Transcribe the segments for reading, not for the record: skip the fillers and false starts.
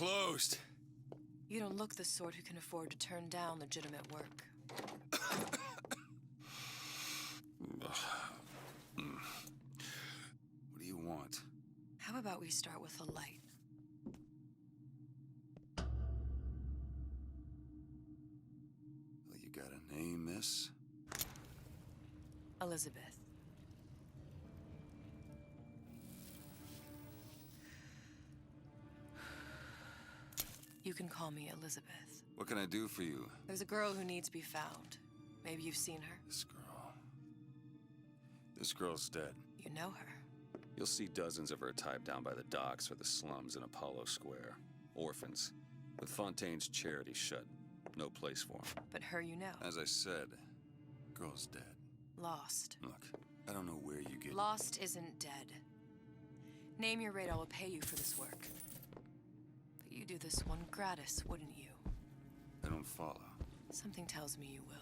closed. You don't look the sort who can afford to turn down legitimate work. What do you want? How about we start with a light? Well, you got a name, miss? Elizabeth. You can call me Elizabeth. What can I do for you? There's a girl who needs to be found. Maybe you've seen her. This girl's dead. You know her. You'll see dozens of her tied down by the docks or the slums in Apollo Square. Orphans, with Fontaine's charity shut. No place for them. But her you know. As I said, girl's dead. Lost. Look, I don't know where you get... Lost isn't dead. Name your rate, I will pay you for this work. But you do this one gratis, wouldn't you? I don't follow. Something tells me you will.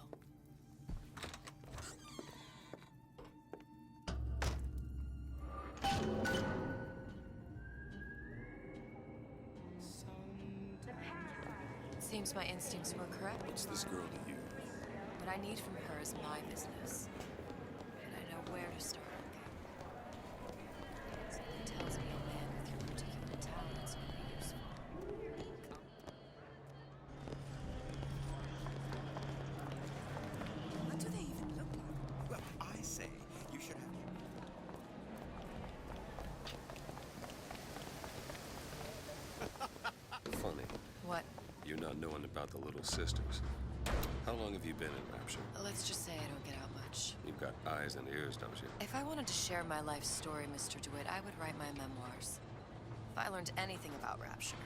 Seems my instincts were correct. What's this girl to you? What I need from her is my business. And I know where to start looking. Something tells me a man with your particular talents will be useful. What do they even look like? Well, I say you should have... Funny. What? You not knowing about the Little Sisters. How long have you been in Rapture? Let's just say I don't get out much. You've got eyes and ears, don't you? If I wanted to share my life story, Mr. DeWitt, I would write my memoirs. If I learned anything about Rapture,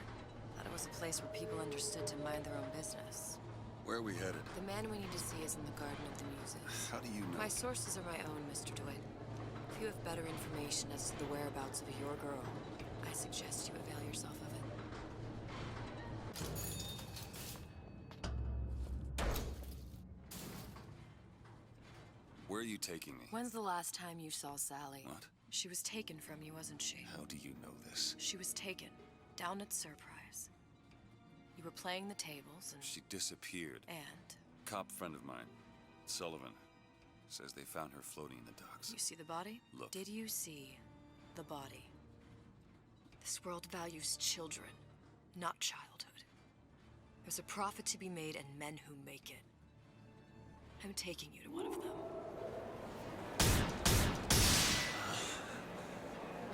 thought it was a place where people understood to mind their own business. Where are we headed? The man we need to see is in the Garden of the Muses. How do you know? My sources are my own, Mr. DeWitt. If you have better information as to the whereabouts of your girl, I suggest you avail yourself of it. Where are you taking me? When's the last time you saw Sally? What? She was taken from you, wasn't she? How do you know this? She was taken, down at Surprise. You were playing the tables and... She disappeared. And? Cop friend of mine, Sullivan, says they found her floating in the docks. You see the body? Look. Did you see the body? This world values children, not childhood. There's a profit to be made and men who make it. I'm taking you to one of them.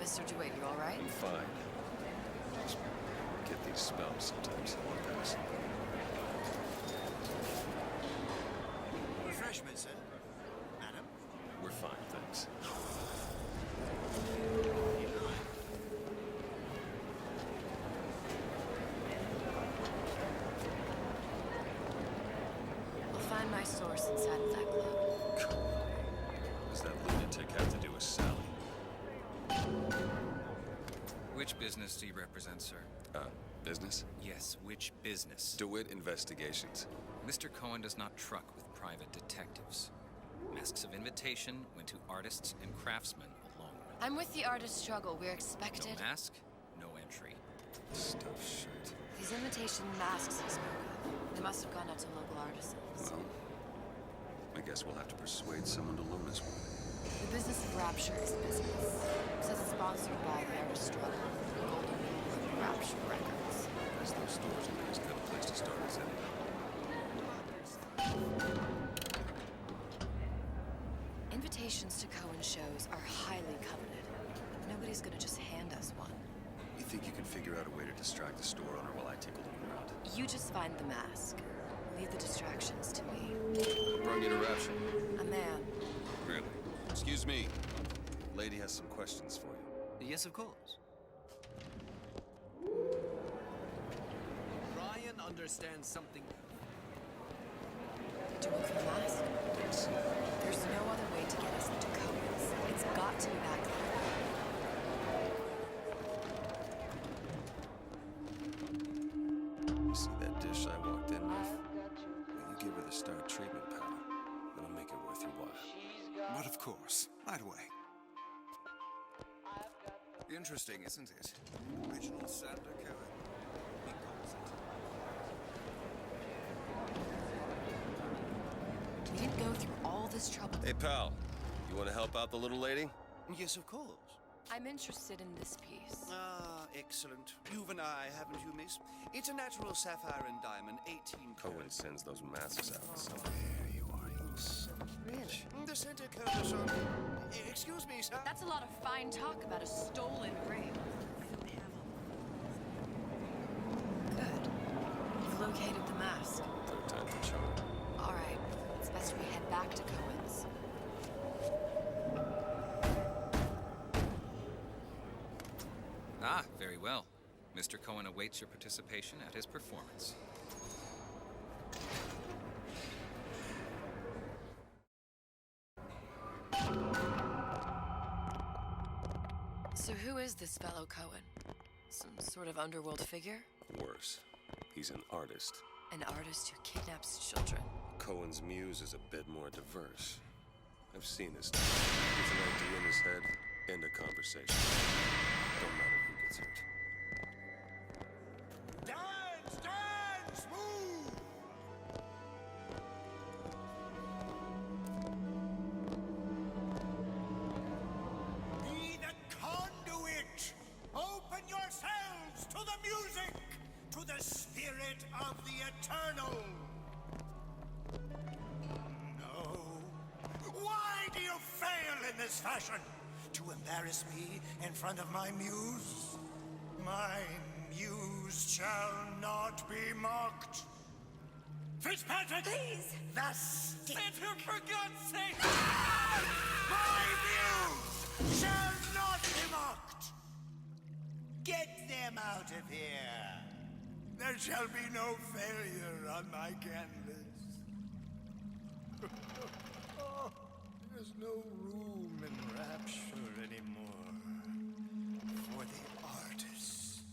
Mr. DeWitt, you all right? I'm fine. Just get these spells sometimes. Guys. Refreshment, sir. Madam? We're fine, thanks. I'll find my source inside of that club. What does that lunatic have to do with Sally? Which business do you represent, sir? Business? Yes, which business? DeWitt Investigations. Mr. Cohen does not truck with private detectives. Masks of invitation went to artists and craftsmen alone. I'm with the artist struggle. We're expected... No mask, no entry. Stuff shit. These invitation masks he spoke of, they must have gone out to local artisans. Well, I guess we'll have to persuade someone to loan us one. The business of Rapture is business. It says it's sponsored by the artist struggle, Golden Rule, and Rapture Records. Guess those stores will be as good a place to start as any. Invitations to Cohen shows are highly coveted. Nobody's gonna just hand us one. You think you can figure out a way to distract the store owner while I take a look around? You just find the mask. Leave the distractions to me. What brought you to Rapture? A man. Really? Excuse me. Lady has some questions for you. Yes, of course. Ryan understands something. Did you look for the mask? Yes. There's no other way to get us into Cohen's. It's got to be back there. You see that dish I walked in with? Well, you give her the star treatment, pal. It'll make it worth your while. But of course, right away. Interesting, isn't it? Original Sander Cohen. He this trouble? Hey, pal. You want to help out the little lady? Yes, of course. I'm interested in this piece. Ah, excellent. You've an eye, haven't you, miss? It's a natural sapphire and diamond, 18 Cohen carats. sends those masks out. So There you are, you son of a Really? bitch. The center curve on. Excuse me, sir. That's a lot of fine talk about a stolen ring. Good. You've located the mask. third time to charm. All right. It's best we head back to Cohen's. Ah, very well. Mr. Cohen awaits your participation at his performance. So who is this fellow Cohen? Some sort of underworld figure? Worse. He's an artist. An artist who kidnaps children. Cohen's muse is a bit more diverse. I've seen his stuff. Gets an idea in his head, end a conversation. Don't matter who gets hurt. Dance, dance, move! Be the conduit! Open yourselves to the music, to the spirit of the eternal! No. Why do you fail in this fashion? To embarrass me in front of my muse? My muse shall not be mocked. Fitzpatrick! Please! Thus, for God's sake! My muse shall not be mocked! Get them out of here! There shall be no failure on my canvas. There's no room in rapture anymore for the artist.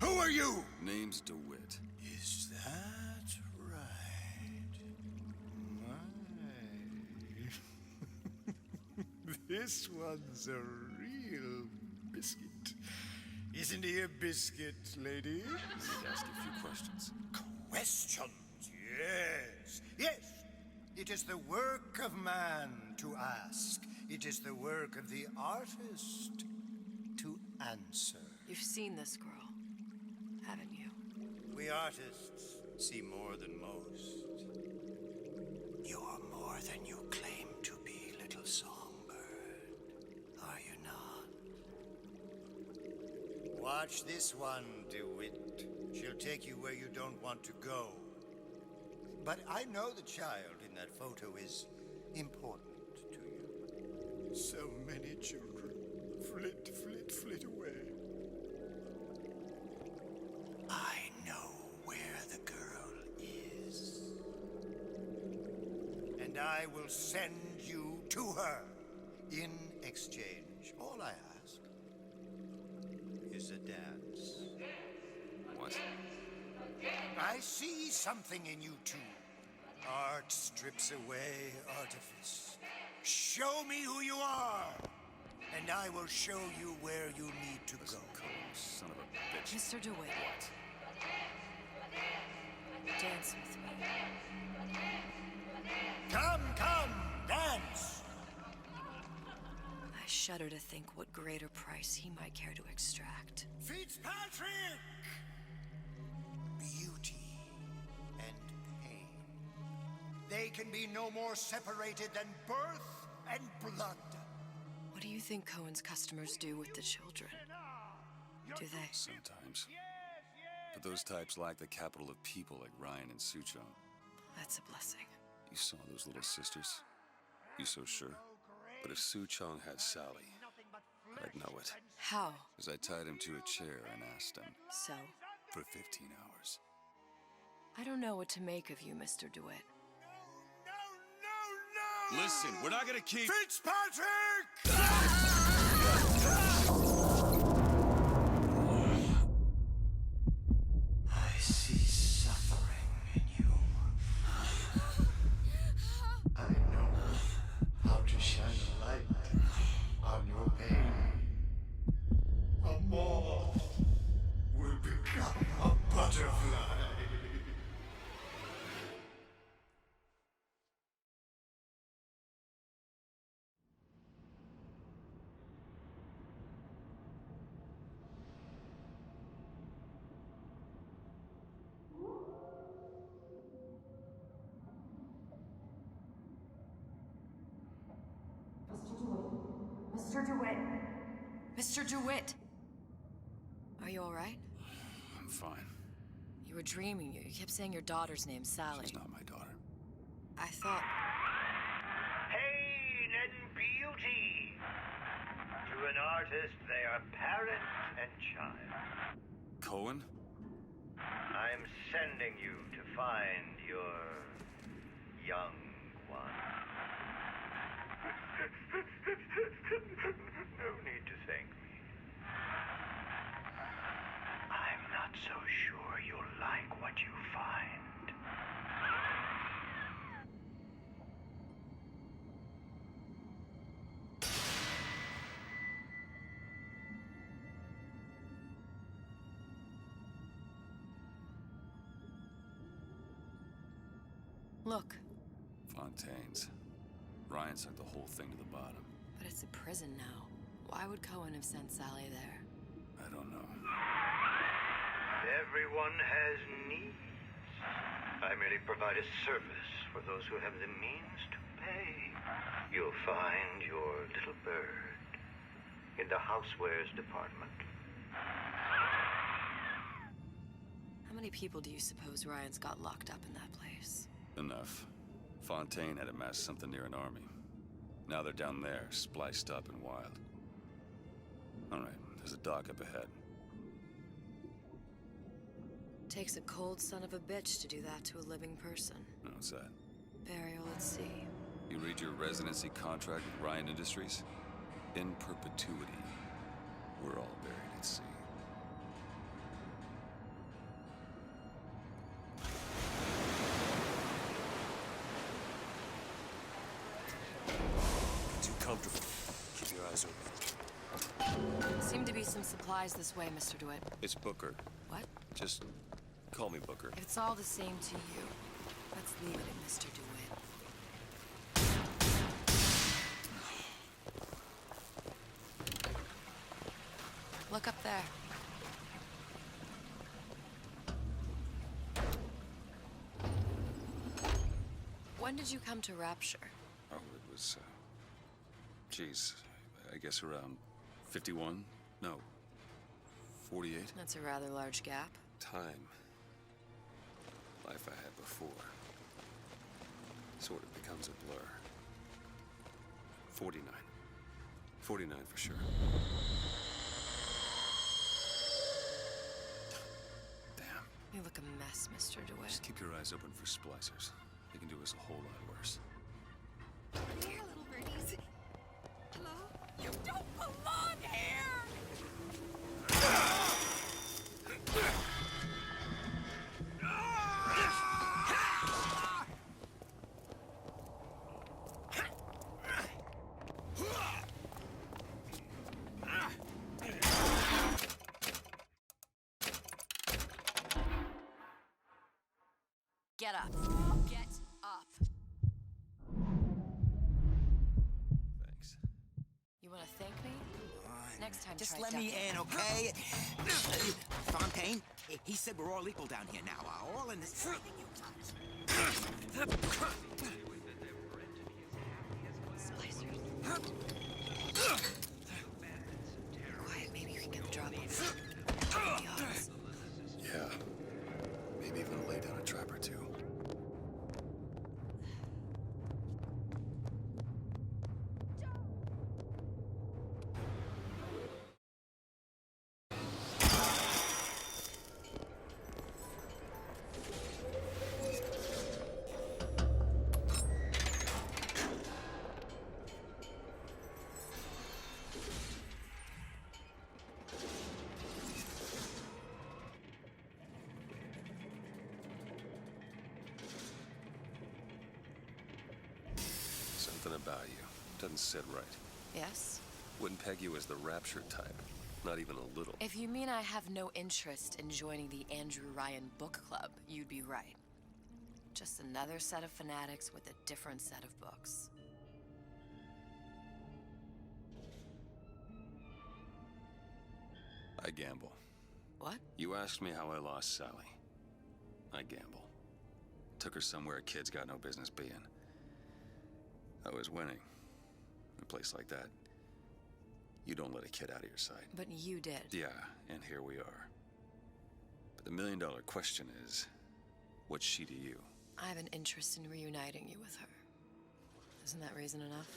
Who are you? Name's DeWitt. Is that right? My. This one's a real biscuit. Isn't he a biscuit, ladies? Ask a few questions. Questions? Yes. Yes. It is the work of man to ask. It is the work of the artist to answer. You've seen this girl, haven't you? We artists see more than most. You're more than you claim to be, little songbird. Are you not? Watch this one, DeWitt. She'll take you where you don't want to go. But I know the child in that photo is important to you. So many children flit, flit, flit away. I know where the girl is. And I will send you to her. In exchange, all I ask is a dance. What? I see something in you two. Art strips away artifice. Show me who you are, and I will show you where you need to Listen, go. Cohen, son of a bitch. Mr. DeWitt, What? dance with me. Come, come, dance! I shudder to think what greater price he might care to extract. Fitzpatrick! Beauty and pain. They can be no more separated than birth and blood. What do you think Cohen's customers do with the children? Do they? Sometimes. But those types lack the capital of people like Ryan and Suchong. That's a blessing. You saw those little sisters? You so sure? But if Suchong had Sally, I'd know it. How? As I tied him to a chair and asked him So? for 15 hours. I don't know what to make of you, Mr. DeWitt. No! Listen, we're not gonna keep... Fitzpatrick! I see suffering in you. I know how to shine a light on your pain. A moth will become a butterfly. Mr. DeWitt! Mr. DeWitt! Are you alright? I'm fine. You were dreaming. You kept saying your daughter's name, Sally. She's not my daughter. I thought... Pain and beauty. To an artist, they are parent and child. Cohen? I'm sending you to find your young one. No need to thank me. I'm not so sure you'll like what you find. Look, Fontaine's. Ryan sent the whole thing to the bottom. but it's a prison now. Why would Cohen have sent Sally there? I don't know. Everyone has needs. I merely provide a service for those who have the means to pay. You'll find your little bird in the housewares department. How many people do you suppose Ryan's got locked up in that place? Enough. Fontaine had amassed something near an army. Now they're down there, spliced up and wild. All right, there's a dock up ahead. Takes a cold son of a bitch to do that to a living person. What's that? Burial at sea. You read your residency contract with Ryan Industries? In perpetuity, we're all buried at sea. Too comfortable. Keep your eyes open. Seem to be some supplies this way, Mr. DeWitt. It's Booker. What? Just call me Booker. If it's all the same to you, let's leave it at Mr. DeWitt. Look up there. When did you come to Rapture? Oh, it was, geez, I guess around 51? No, 48? That's a rather large gap. Time. Life I had before. Sort of becomes a blur. 49. 49 for sure. Damn. You look a mess, Mr. DeWitt. Just keep your eyes open for splicers. They can do us a whole lot worse. Here, little birdies. Hello? You don't belong here! Get up. Get up. Thanks. You want to thank me? Next time, Just try let me ducking. in, okay? Fontaine, he said we're all equal down here now. All in this. Quiet, maybe you can get the drop on me. The odds. Yeah. Maybe even lay down a trap or two. Something about you doesn't sit right. Yes? Wouldn't peg you as the Rapture type. Not even a little. If you mean I have no interest in joining the Andrew Ryan Book Club, you'd be right. Just another set of fanatics with a different set of books. I gamble. What? You asked me how I lost Sally. I gamble. Took her somewhere kids got no business being. I was winning. In a place like that, You don't let a kid out of your sight. But you did. Yeah, and here we are. But the million-dollar question is, what's she to you? I have an interest in reuniting you with her. Isn't that reason enough?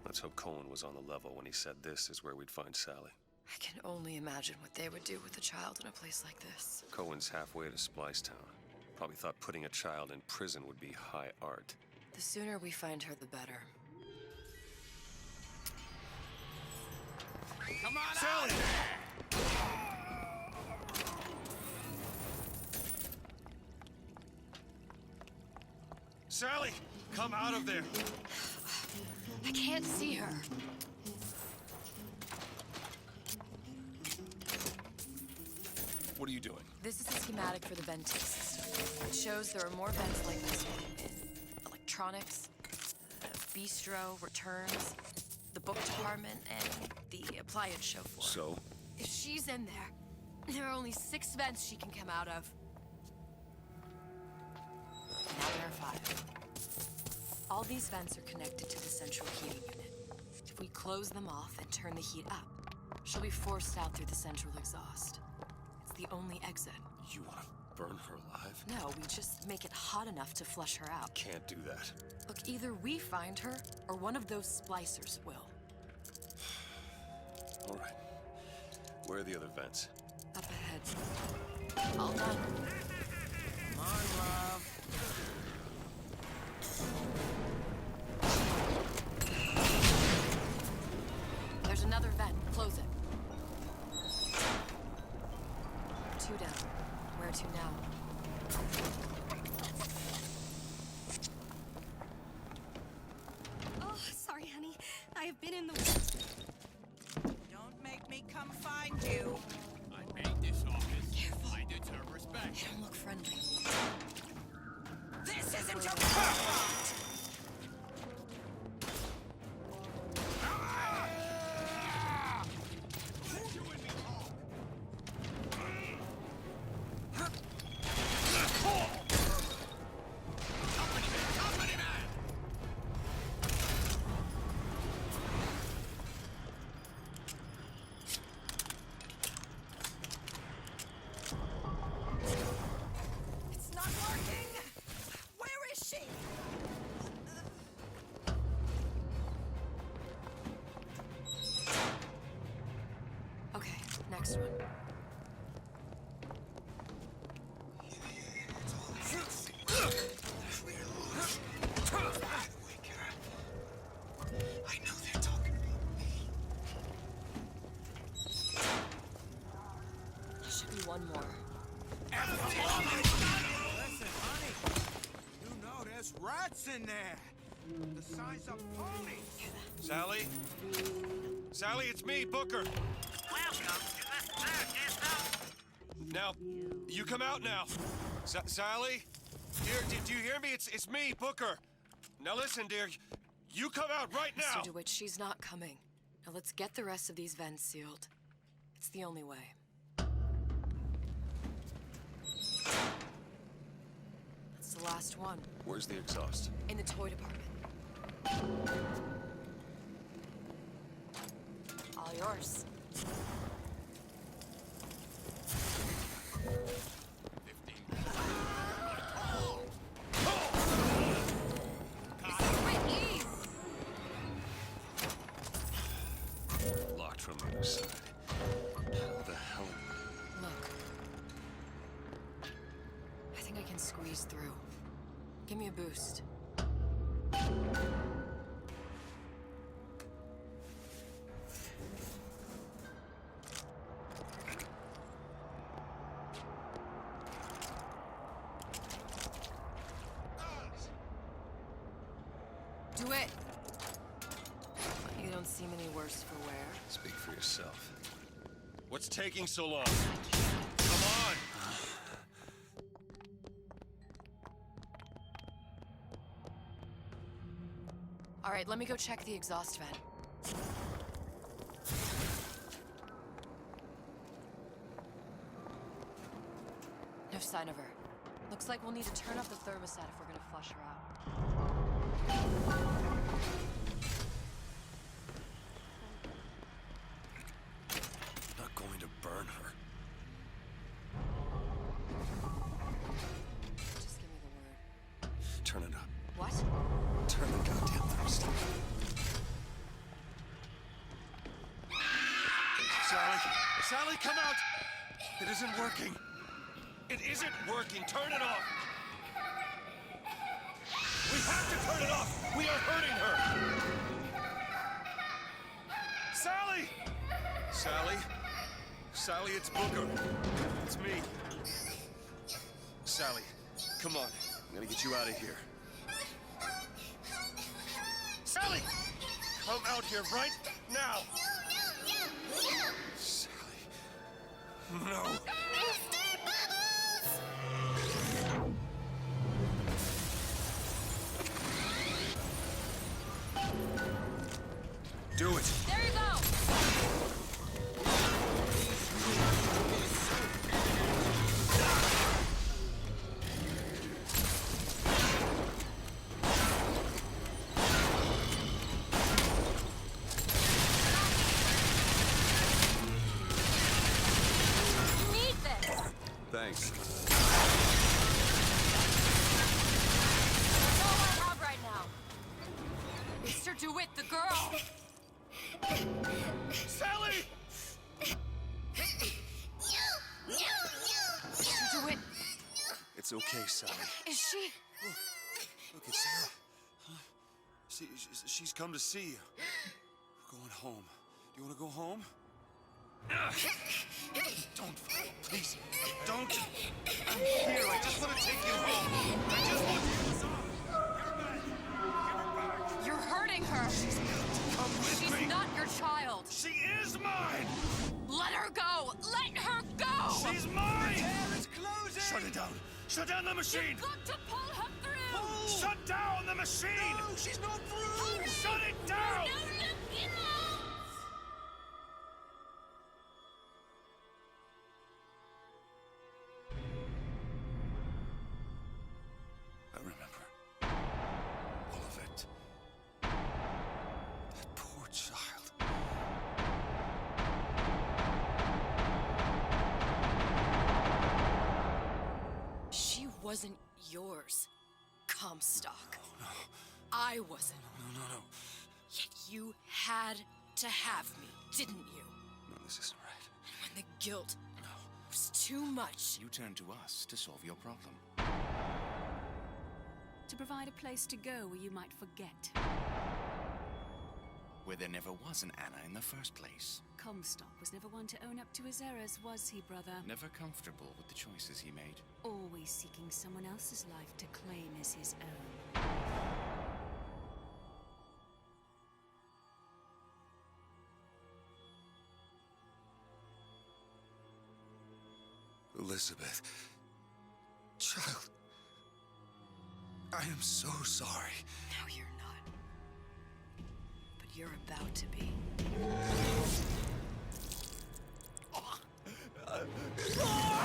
Let's hope Cohen was on the level when he said this is where we'd find Sally. I can only imagine what they would do with a child in a place like this. Cohen's halfway to Splicetown. Probably thought putting a child in prison would be high art. The sooner we find her, the better. Come on Sally! Sally, come out of there! I can't see her. What are you doing? This is a schematic for the venting system. It shows there are more vents like this one in electronics, bistro, returns, the book department, and the appliance show floor. So? If she's in there are only 6 vents she can come out of. Now there are 5. All these vents are connected to the central heating unit. If we close them off and turn the heat up, she'll be forced out through the central exhaust. It's the only exit. You want to burn her alive? No, we just make it hot enough to flush her out. Can't do that. Look, either we find her, or one of those splicers will. All right. Where are the other vents? Up ahead. All done. Come on, love. There's another vent. Close it. 2 down. Where to now? Oh, sorry, honey. I have been in the... Don't make me come find you. I made this office. Careful. I deserve respect. They don't look friendly. This isn't your fault. It's not working. Where is she? Okay, next one. I know they're talking about me. There should be one more. Listen, honey. You know there's rats in there. The size of ponies. Sally? Sally, it's me, Booker. Welcome to the circus. Now, you come out now. Sally? Dear, do you hear me? It's me, Booker. Now listen, dear. You come out right now. Mr. DeWitt, she's not coming. Now let's get the rest of these vents sealed. It's the only way. That's the last one. Where's the exhaust? In the toy department. All yours. 15. Locked from the other side. How the hell? Look. I think I can squeeze through. Give me a boost. Do it! You don't seem any worse for wear. Speak for yourself. What's taking so long? Come on! All right, let me go check the exhaust vent. No sign of her. Looks like we'll need to turn up the thermostat if we're gonna flush her out. Not going to burn her. Just give me the word. Turn it up. What? Turn the goddamn thermostat. Sally! Sally, come out! It isn't working. It isn't working. Turn it off. We have to turn it off. We are hurting her. Sally! Sally? Sally, it's Booker. It's me. Sally, come on. I'm gonna get you out of here. Sally! Come out here right now! Sally. No. Do it. There you go! You need this! Thanks. That's all I have right now. Mr. DeWitt, the girl! Sally! Mr. DeWitt, It's okay, Sally. is she? Look, it's Sarah. Huh? She's come to see you. We're going home. Do you want to go home? Don't, please, don't. I'm here. I just want to take you home. I just want you. You're hurting her. Come with She's me. not your child. She is mine. Let her go. Let her go. She's mine. It's closing! Shut it down. Shut down the machine. You've got to pull her through. Shut down the machine. No, she's not through! Shut it down. I remember all of it. That poor child. She wasn't yours, Comstock. No, I wasn't. no. Yet you had to have me, didn't you? No, this isn't right. And when the guilt was too much, You turn to us to solve your problem. To provide a place to go where you might forget. Where there never was an Anna in the first place. Comstock was never one to own up to his errors, was he, brother? Never comfortable with the choices he made. Always seeking someone else's life to claim as his own. Elizabeth. Child. I am so sorry. no, you're not. But you're about to be. Ah!